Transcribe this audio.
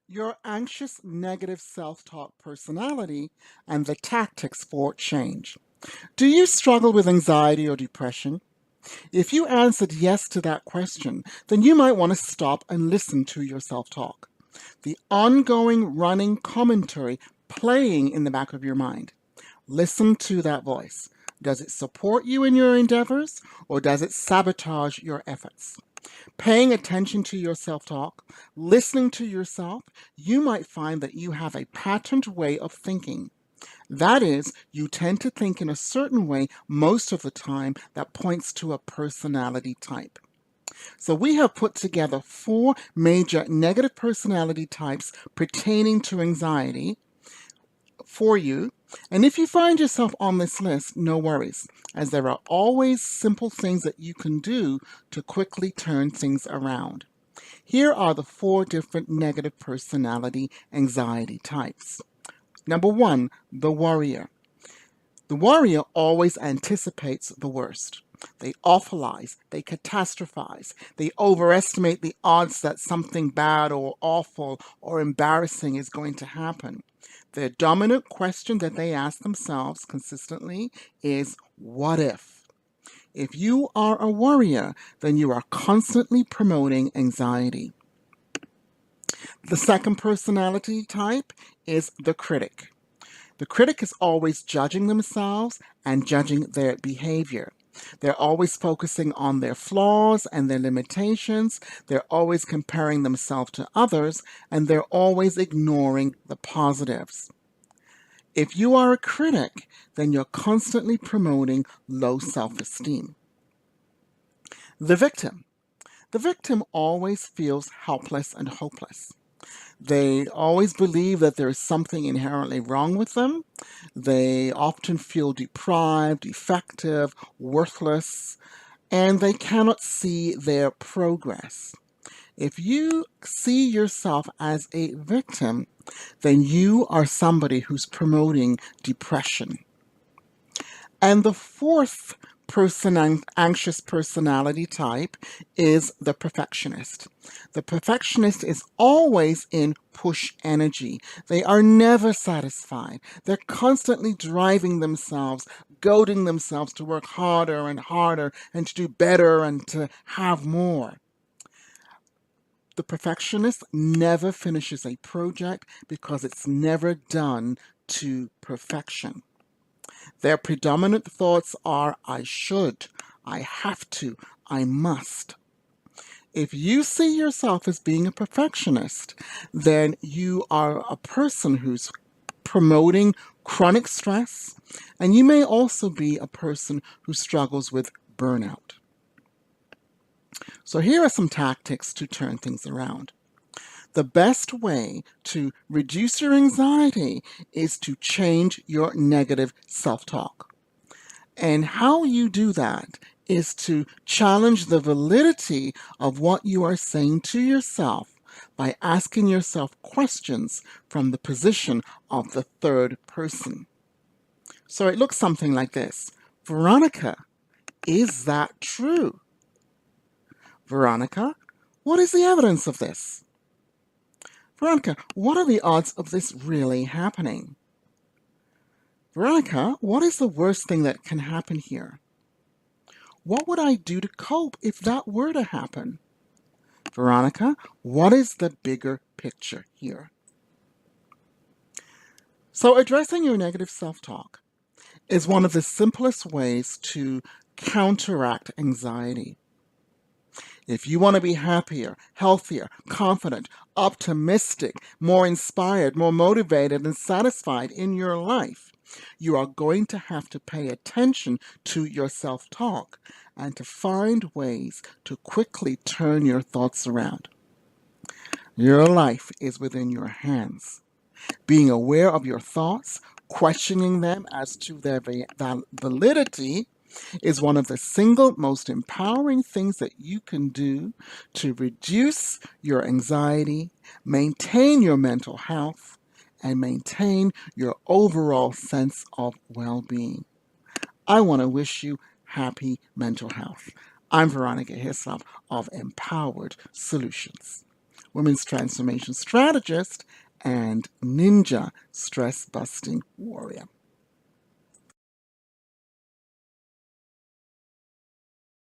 Your anxious, negative self-talk personality and the tactics for change. Do you struggle with anxiety or depression? If you answered yes to that question, then you might want to stop and listen to your self-talk. The ongoing running commentary playing in the back of your mind. Listen to that voice. Does it support you in your endeavors, or does it sabotage your efforts? Paying attention to your self-talk, listening to yourself, you might find that you have a patterned way of thinking. That is, you tend to think in a certain way most of the time that points to a personality type. So we have put together 4 major negative personality types pertaining to anxiety for you. And if you find yourself on this list, no worries, as there are always simple things that you can do to quickly turn things around. Here are the 4 different negative personality anxiety types. Number 1, the worrier. The worrier always anticipates the worst. They awfulize, they catastrophize, they overestimate the odds that something bad or awful or embarrassing is going to happen. The dominant question that they ask themselves consistently is, what if? If you are a worrier, then you are constantly promoting anxiety. The second personality type is the critic. The critic is always judging themselves and judging their behavior. They're always focusing on their flaws and their limitations. They're always comparing themselves to others, and they're always ignoring the positives. If you are a critic, then you're constantly promoting low self-esteem. The victim. The victim always feels helpless and hopeless. They always believe that there is something inherently wrong with them. They often feel deprived, defective, worthless, and they cannot see their progress. If you see yourself as a victim, then you are somebody who's promoting depression. And the fourth anxious personality type is the perfectionist. The perfectionist is always in push energy. They are never satisfied. They're constantly driving themselves, goading themselves to work harder and harder and to do better and to have more. The perfectionist never finishes a project because it's never done to perfection. Their predominant thoughts are, I should, I have to, I must. If you see yourself as being a perfectionist, then you are a person who's promoting chronic stress, and you may also be a person who struggles with burnout. So here are some tactics to turn things around. The best way to reduce your anxiety is to change your negative self-talk. And how you do that is to challenge the validity of what you are saying to yourself by asking yourself questions from the position of the third person. So it looks something like this. Veronica, is that true? Veronica, what is the evidence of this? Veronica, what are the odds of this really happening? Veronica, what is the worst thing that can happen here? What would I do to cope if that were to happen? Veronica, what is the bigger picture here? So addressing your negative self-talk is one of the simplest ways to counteract anxiety. If you want to be happier, healthier, confident, optimistic, more inspired, more motivated, and satisfied in your life, you are going to have to pay attention to your self-talk and to find ways to quickly turn your thoughts around. Your life is within your hands. Being aware of your thoughts, questioning them as to their validity, is one of the single most empowering things that you can do to reduce your anxiety, maintain your mental health, and maintain your overall sense of well-being. I want to wish you happy mental health. I'm Veronica Hislop of Empowered Solutions. women's transformation strategist and ninja stress busting warrior.